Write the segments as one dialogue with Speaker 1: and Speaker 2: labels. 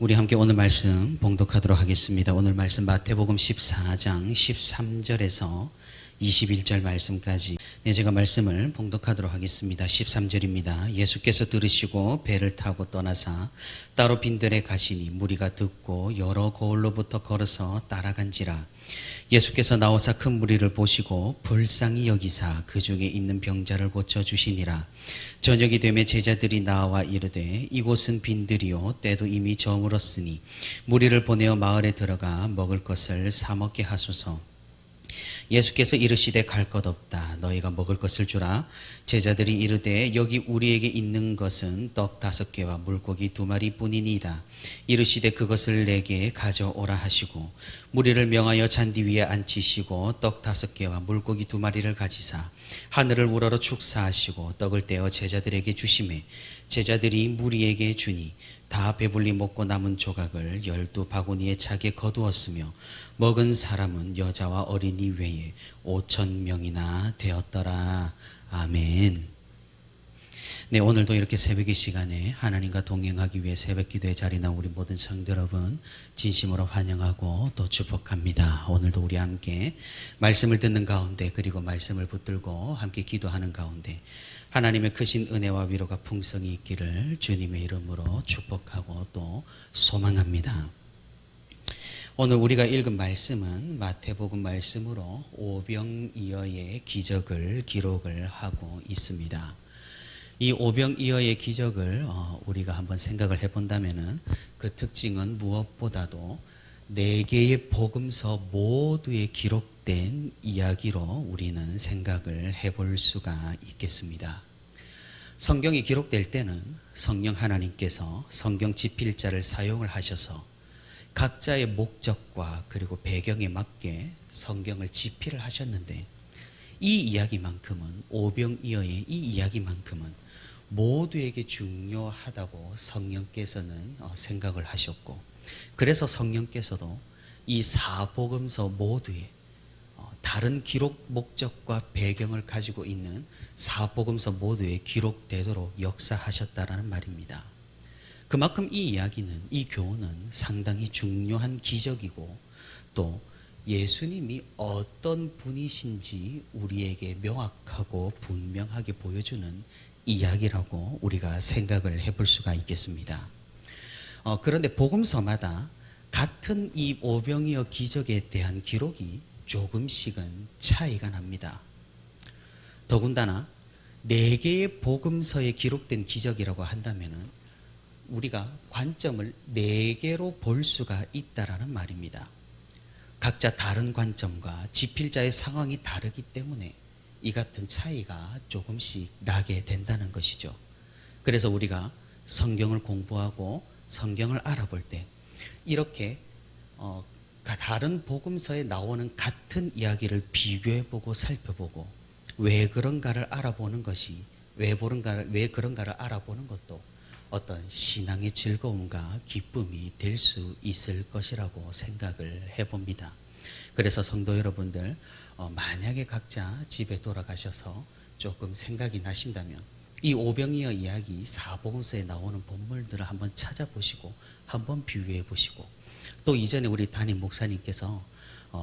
Speaker 1: 우리 함께 오늘 말씀 봉독하도록 하겠습니다. 오늘 말씀 마태복음 14장 13절에서 21절 말씀까지 제가 말씀을 봉독하도록 하겠습니다. 13절입니다. 예수께서 들으시고 배를 타고 떠나사 따로 빈들에 가시니 무리가 듣고 여러 거울로부터 걸어서 따라간지라. 예수께서 나오사 큰 무리를 보시고 불쌍히 여기사 그 중에 있는 병자를 고쳐주시니라. 저녁이 되매 제자들이 나와 이르되 이곳은 빈들이요 때도 이미 저물었으니 무리를 보내어 마을에 들어가 먹을 것을 사 먹게 하소서. 예수께서 이르시되 갈 것 없다. 너희가 먹을 것을 주라. 제자들이 이르되 여기 우리에게 있는 것은 떡 5개와 물고기 2마리 뿐이니이다. 이르시되 그것을 내게 가져오라 하시고 무리를 명하여 잔디 위에 앉히시고 떡 5개와 물고기 2마리를 가지사 하늘을 우러러 축사하시고 떡을 떼어 제자들에게 주시매 제자들이 무리에게 주니 다 배불리 먹고 남은 조각을 12바구니에 차게 거두었으며 먹은 사람은 여자와 어린이 외에 5,000명이나 되었더라. 아멘. 네, 오늘도 이렇게 새벽의 시간에 하나님과 동행하기 위해 새벽 기도의 자리에 나온 우리 모든 성도 여러분 진심으로 환영하고 또 축복합니다. 오늘도 우리 함께 말씀을 듣는 가운데 그리고 말씀을 붙들고 함께 기도하는 가운데 하나님의 크신 은혜와 위로가 풍성히 있기를 주님의 이름으로 축복하고 또 소망합니다. 오늘 우리가 읽은 말씀은 마태복음 말씀으로 오병이어의 기적을 기록을 하고 있습니다. 이 오병이어의 기적을 우리가 한번 생각을 해본다면 그 특징은 무엇보다도 4개의 복음서 모두에 기록된 이야기로 우리는 생각을 해볼 수가 있겠습니다. 성경이 기록될 때는 성령 하나님께서 성경 집필자를 사용을 하셔서 각자의 목적과 그리고 배경에 맞게 성경을 집필을 하셨는데 이 이야기만큼은 오병이어의 이 이야기만큼은 모두에게 중요하다고 성령께서는 생각을 하셨고 그래서 성령께서도 이 4복음서 모두에 다른 기록 목적과 배경을 가지고 있는 4복음서 모두에 기록되도록 역사하셨다라는 말입니다. 그만큼 이 이야기는 이 교훈은 상당히 중요한 기적이고 또 예수님이 어떤 분이신지 우리에게 명확하고 분명하게 보여주는 이야기라고 우리가 생각을 해볼 수가 있겠습니다. 그런데 복음서마다 같은 이 오병이어 기적에 대한 기록이 조금씩은 차이가 납니다. 더군다나 4개의 복음서에 기록된 기적이라고 한다면 우리가 관점을 4개로 볼 수가 있다라는 말입니다. 각자 다른 관점과 집필자의 상황이 다르기 때문에 이 같은 차이가 조금씩 나게 된다는 것이죠. 그래서 우리가 성경을 공부하고 성경을 알아볼 때 이렇게 다른 복음서에 나오는 같은 이야기를 비교해보고 살펴보고 왜 그런가를 알아보는 것이 왜 그런가를 알아보는 것도 어떤 신앙의 즐거움과 기쁨이 될 수 있을 것이라고 생각을 해봅니다. 그래서 성도 여러분들 만약에 각자 집에 돌아가셔서 조금 생각이 나신다면 이 오병이어 이야기 4복음서에 나오는 본문들을 한번 찾아보시고 한번 비교해 보시고 또 이전에 우리 담임 목사님께서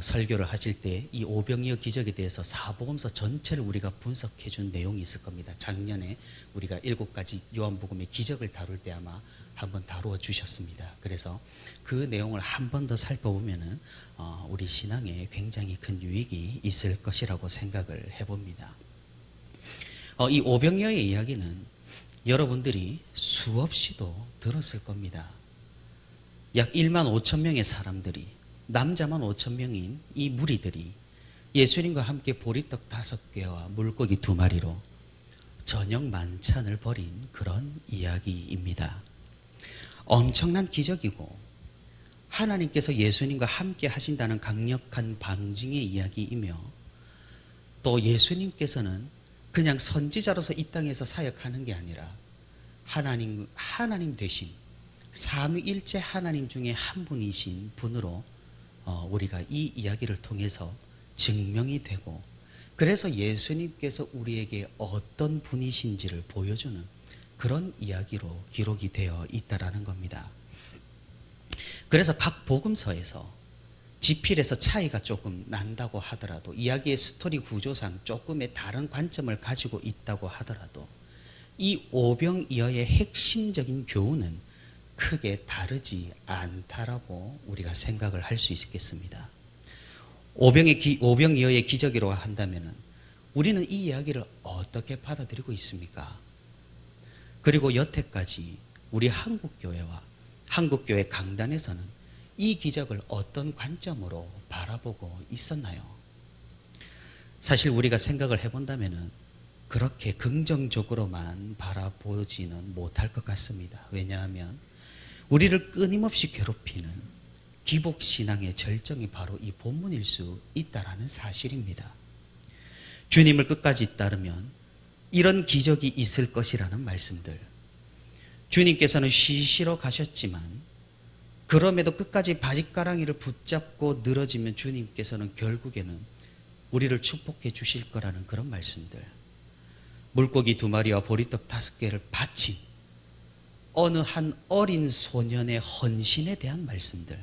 Speaker 1: 설교를 하실 때 이 오병이어 기적에 대해서 4복음서 전체를 우리가 분석해 준 내용이 있을 겁니다. 작년에 우리가 7가지 요한복음의 기적을 다룰 때 아마 한번 다루어 주셨습니다. 그래서 그 내용을 한 번 더 살펴보면은 우리 신앙에 굉장히 큰 유익이 있을 것이라고 생각을 해봅니다. 이 오병이어의 이야기는 여러분들이 수없이도 들었을 겁니다. 약 1만 5천 명의 사람들이 남자만 5천 명인 이 무리들이 예수님과 함께 보리떡 5개와 물고기 2마리로 저녁 만찬을 벌인 그런 이야기입니다. 엄청난 기적이고 하나님께서 예수님과 함께 하신다는 강력한 방증의 이야기이며 또 예수님께서는 그냥 선지자로서 이 땅에서 사역하는 게 아니라 하나님 되신 삼위일체 하나님 중에 한 분이신 분으로 우리가 이 이야기를 통해서 증명이 되고 그래서 예수님께서 우리에게 어떤 분이신지를 보여주는 그런 이야기로 기록이 되어 있다라는 겁니다. 그래서 각 복음서에서 지필에서 차이가 조금 난다고 하더라도, 이야기의 스토리 구조상 조금의 다른 관점을 가지고 있다고 하더라도 이 오병이어의 핵심적인 교훈은 크게 다르지 않다라고 우리가 생각을 할 수 있겠습니다. 오병이어의 기적이라고 한다면 우리는 이 이야기를 어떻게 받아들이고 있습니까? 그리고 여태까지 우리 한국교회와 한국교회 강단에서는 이 기적을 어떤 관점으로 바라보고 있었나요? 사실 우리가 생각을 해본다면 그렇게 긍정적으로만 바라보지는 못할 것 같습니다. 왜냐하면 우리를 끊임없이 괴롭히는 기복신앙의 절정이 바로 이 본문일 수 있다는 사실입니다. 주님을 끝까지 따르면 이런 기적이 있을 것이라는 말씀들, 주님께서는 쉬시러 가셨지만 그럼에도 끝까지 바짓가랑이를 붙잡고 늘어지면 주님께서는 결국에는 우리를 축복해 주실 거라는 그런 말씀들, 물고기 2마리와 보리떡 5개를 바친 어느 한 어린 소년의 헌신에 대한 말씀들,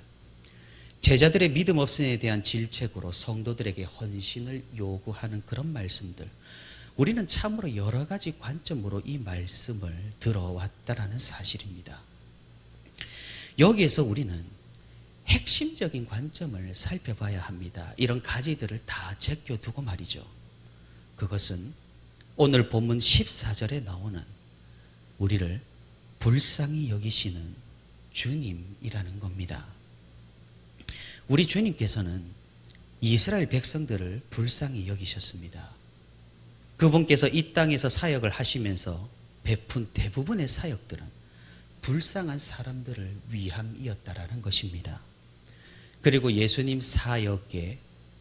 Speaker 1: 제자들의 믿음 없음에 대한 질책으로 성도들에게 헌신을 요구하는 그런 말씀들, 우리는 참으로 여러 가지 관점으로 이 말씀을 들어왔다라는 사실입니다. 여기에서 우리는 핵심적인 관점을 살펴봐야 합니다. 이런 가지들을 다 제껴두고 말이죠. 그것은 오늘 본문 14절에 나오는 우리를 불쌍히 여기시는 주님이라는 겁니다. 우리 주님께서는 이스라엘 백성들을 불쌍히 여기셨습니다. 그분께서 이 땅에서 사역을 하시면서 베푼 대부분의 사역들은 불쌍한 사람들을 위함이었다라는 것입니다. 그리고 예수님 사역의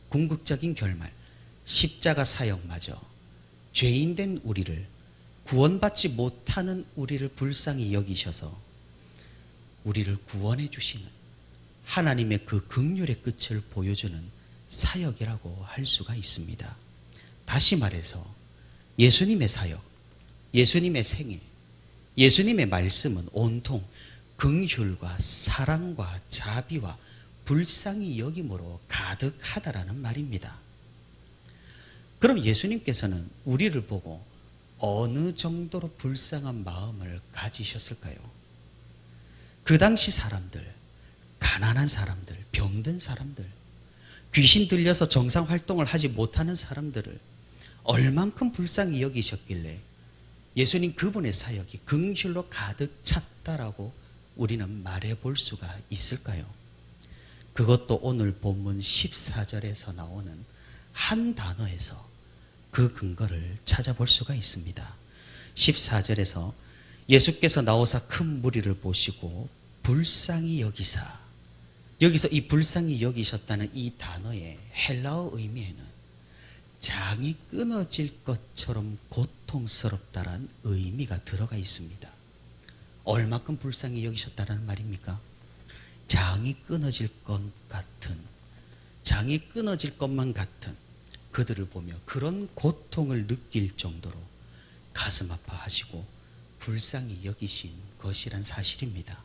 Speaker 1: 궁극적인 결말, 십자가 사역마저 죄인된 우리를, 구원받지 못하는 우리를 불쌍히 여기셔서 우리를 구원해 주시는 하나님의 그 긍휼의 끝을 보여주는 사역이라고 할 수가 있습니다. 다시 말해서 예수님의 사역, 예수님의 생애, 예수님의 말씀은 온통 긍휼과 사랑과 자비와 불쌍히 여김으로 가득하다라는 말입니다. 그럼 예수님께서는 우리를 보고 어느 정도로 불쌍한 마음을 가지셨을까요? 그 당시 사람들, 가난한 사람들, 병든 사람들, 귀신 들려서 정상 활동을 하지 못하는 사람들을 얼만큼 불쌍히 여기셨길래 예수님 그분의 사역이 긍휼로 가득 찼다라고 우리는 말해볼 수가 있을까요? 그것도 오늘 본문 14절에서 나오는 한 단어에서 그 근거를 찾아볼 수가 있습니다. 14절에서 예수께서 나오사 큰 무리를 보시고 불쌍히 여기사, 여기서 이 불쌍히 여기셨다는 이 단어의 헬라어 의미에는 장이 끊어질 것처럼 고통스럽다란 의미가 들어가 있습니다. 얼마큼 불쌍히 여기셨다는 말입니까? 장이 끊어질 것 같은, 장이 끊어질 것만 같은 그들을 보며 그런 고통을 느낄 정도로 가슴 아파하시고 불쌍히 여기신 것이란 사실입니다.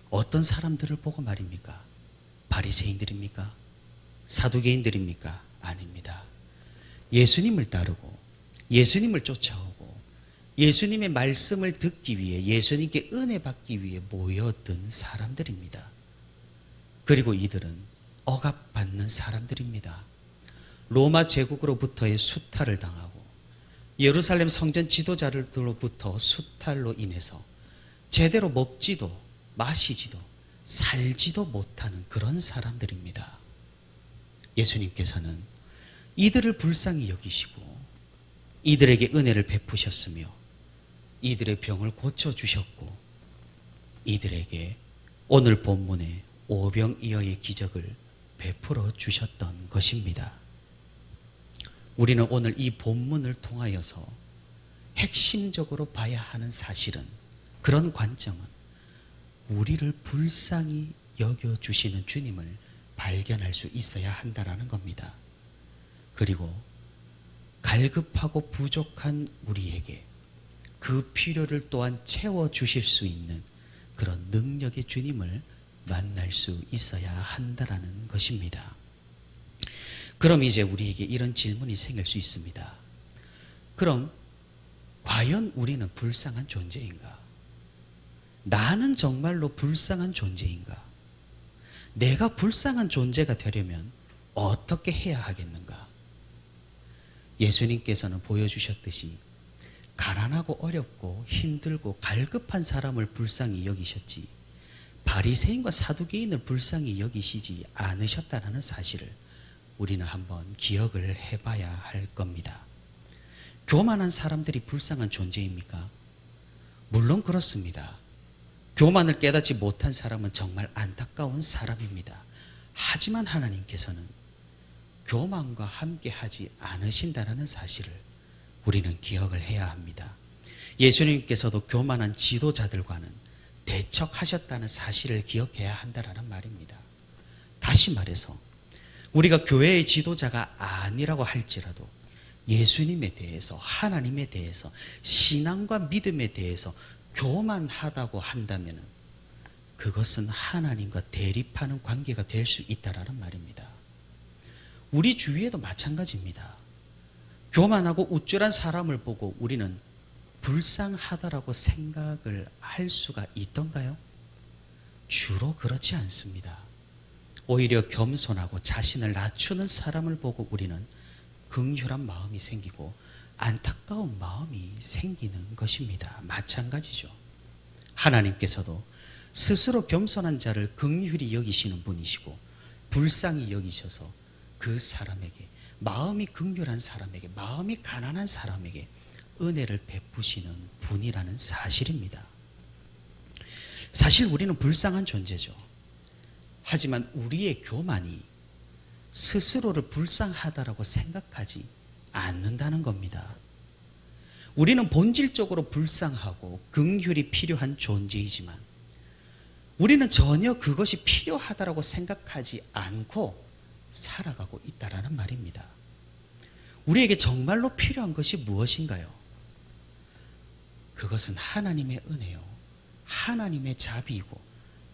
Speaker 1: 어떤 사람들을 보고 말입니까? 바리새인들입니까? 사두개인들입니까? 아닙니다. 예수님을 따르고 예수님을 쫓아오고 예수님의 말씀을 듣기 위해, 예수님께 은혜 받기 위해 모여든 사람들입니다. 그리고 이들은 억압받는 사람들입니다. 로마 제국으로부터의 수탈을 당하고 예루살렘 성전 지도자들로부터 수탈로 인해서 제대로 먹지도 마시지도 살지도 못하는 그런 사람들입니다. 예수님께서는 이들을 불쌍히 여기시고 이들에게 은혜를 베푸셨으며 이들의 병을 고쳐주셨고 이들에게 오늘 본문의 오병이어의 기적을 베풀어 주셨던 것입니다. 우리는 오늘 이 본문을 통하여서 핵심적으로 봐야 하는 사실은, 그런 관점은 우리를 불쌍히 여겨주시는 주님을 발견할 수 있어야 한다는 겁니다. 그리고 갈급하고 부족한 우리에게 그 필요를 또한 채워주실 수 있는 그런 능력의 주님을 만날 수 있어야 한다라는 것입니다. 그럼 이제 우리에게 이런 질문이 생길 수 있습니다. 그럼 과연 우리는 불쌍한 존재인가? 나는 정말로 불쌍한 존재인가? 내가 불쌍한 존재가 되려면 어떻게 해야 하겠는가? 예수님께서는 보여주셨듯이 가난하고 어렵고 힘들고 갈급한 사람을 불쌍히 여기셨지 바리새인과 사두개인을 불쌍히 여기시지 않으셨다는 사실을 우리는 한번 기억을 해봐야 할 겁니다. 교만한 사람들이 불쌍한 존재입니까? 물론 그렇습니다. 교만을 깨닫지 못한 사람은 정말 안타까운 사람입니다. 하지만 하나님께서는 교만과 함께 하지 않으신다는 사실을 우리는 기억을 해야 합니다. 예수님께서도 교만한 지도자들과는 대척하셨다는 사실을 기억해야 한다는 말입니다. 다시 말해서 우리가 교회의 지도자가 아니라고 할지라도 예수님에 대해서, 하나님에 대해서, 신앙과 믿음에 대해서 교만하다고 한다면 그것은 하나님과 대립하는 관계가 될 수 있다는 말입니다. 우리 주위에도 마찬가지입니다. 교만하고 우쭐한 사람을 보고 우리는 불쌍하다라고 생각을 할 수가 있던가요? 주로 그렇지 않습니다. 오히려 겸손하고 자신을 낮추는 사람을 보고 우리는 긍휼한 마음이 생기고 안타까운 마음이 생기는 것입니다. 마찬가지죠. 하나님께서도 스스로 겸손한 자를 긍휼히 여기시는 분이시고 불쌍히 여기셔서 그 사람에게, 마음이 긍휼한 사람에게, 마음이 가난한 사람에게 은혜를 베푸시는 분이라는 사실입니다. 사실 우리는 불쌍한 존재죠. 하지만 우리의 교만이 스스로를 불쌍하다라고 생각하지 않는다는 겁니다. 우리는 본질적으로 불쌍하고 긍휼이 필요한 존재이지만 우리는 전혀 그것이 필요하다라고 생각하지 않고 살아가고 있다라는 말입니다. 우리에게 정말로 필요한 것이 무엇인가요? 그것은 하나님의 은혜요, 하나님의 자비이고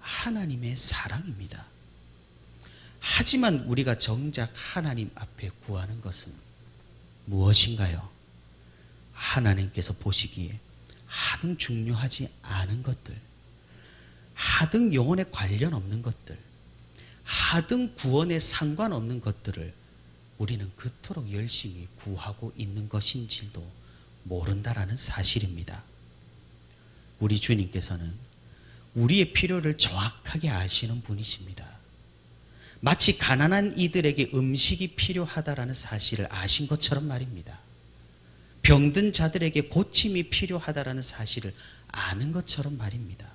Speaker 1: 하나님의 사랑입니다. 하지만 우리가 정작 하나님 앞에 구하는 것은 무엇인가요? 하나님께서 보시기에 하등 중요하지 않은 것들, 하등 영혼에 관련 없는 것들, 하등 구원에 상관없는 것들을 우리는 그토록 열심히 구하고 있는 것인지도 모른다라는 사실입니다. 우리 주님께서는 우리의 필요를 정확하게 아시는 분이십니다. 마치 가난한 이들에게 음식이 필요하다라는 사실을 아신 것처럼 말입니다. 병든 자들에게 고침이 필요하다라는 사실을 아는 것처럼 말입니다.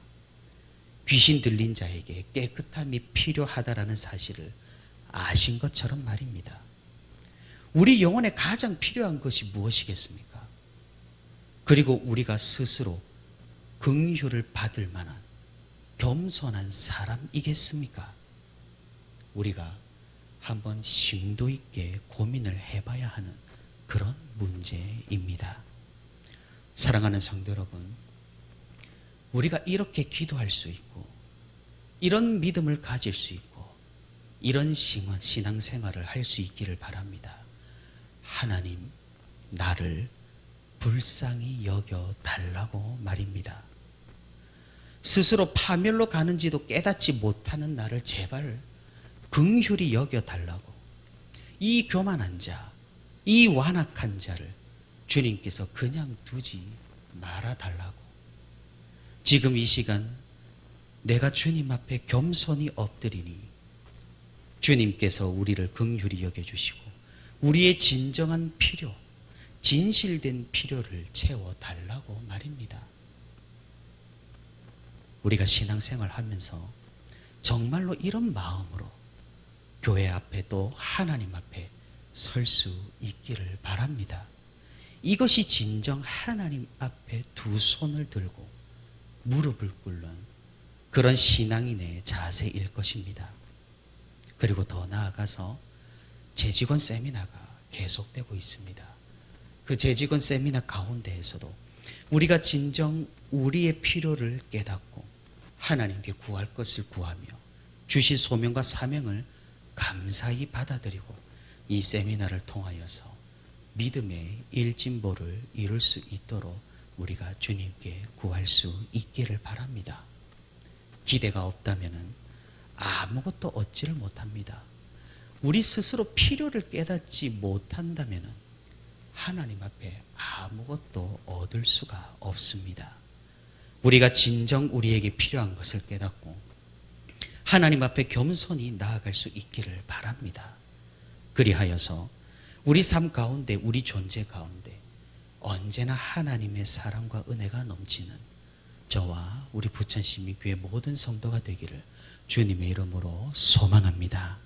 Speaker 1: 귀신 들린 자에게 깨끗함이 필요하다라는 사실을 아신 것처럼 말입니다. 우리 영혼에 가장 필요한 것이 무엇이겠습니까? 그리고 우리가 스스로 긍휼을 받을 만한 겸손한 사람이겠습니까? 우리가 한번 심도 있게 고민을 해봐야 하는 그런 문제입니다. 사랑하는 성도 여러분, 우리가 이렇게 기도할 수 있고 이런 믿음을 가질 수 있고 이런 신앙생활을 할 수 있기를 바랍니다. 하나님, 나를 불쌍히 여겨달라고 말입니다. 스스로 파멸로 가는지도 깨닫지 못하는 나를 제발 긍휼히 여겨달라고, 이 교만한 자, 이 완악한 자를 주님께서 그냥 두지 말아달라고, 지금 이 시간 내가 주님 앞에 겸손히 엎드리니 주님께서 우리를 긍휼히 여겨주시고 우리의 진정한 필요, 진실된 필요를 채워달라고 말입니다. 우리가 신앙생활 하면서 정말로 이런 마음으로 교회 앞에 또 하나님 앞에 설 수 있기를 바랍니다. 이것이 진정 하나님 앞에 두 손을 들고 무릎을 꿇는 그런 신앙인의 자세일 것입니다. 그리고 더 나아가서 재직원 세미나가 계속되고 있습니다. 그 재직원 세미나 가운데에서도 우리가 진정 우리의 필요를 깨닫고 하나님께 구할 것을 구하며 주신 소명과 사명을 감사히 받아들이고 이 세미나를 통하여서 믿음의 일진보를 이룰 수 있도록 우리가 주님께 구할 수 있기를 바랍니다. 기대가 없다면 아무것도 얻지를 못합니다. 우리 스스로 필요를 깨닫지 못한다면 하나님 앞에 아무것도 얻을 수가 없습니다. 우리가 진정 우리에게 필요한 것을 깨닫고 하나님 앞에 겸손히 나아갈 수 있기를 바랍니다. 그리하여서 우리 삶 가운데, 우리 존재 가운데 언제나 하나님의 사랑과 은혜가 넘치는 저와 우리 부천시민교회 모든 성도가 되기를 주님의 이름으로 소망합니다.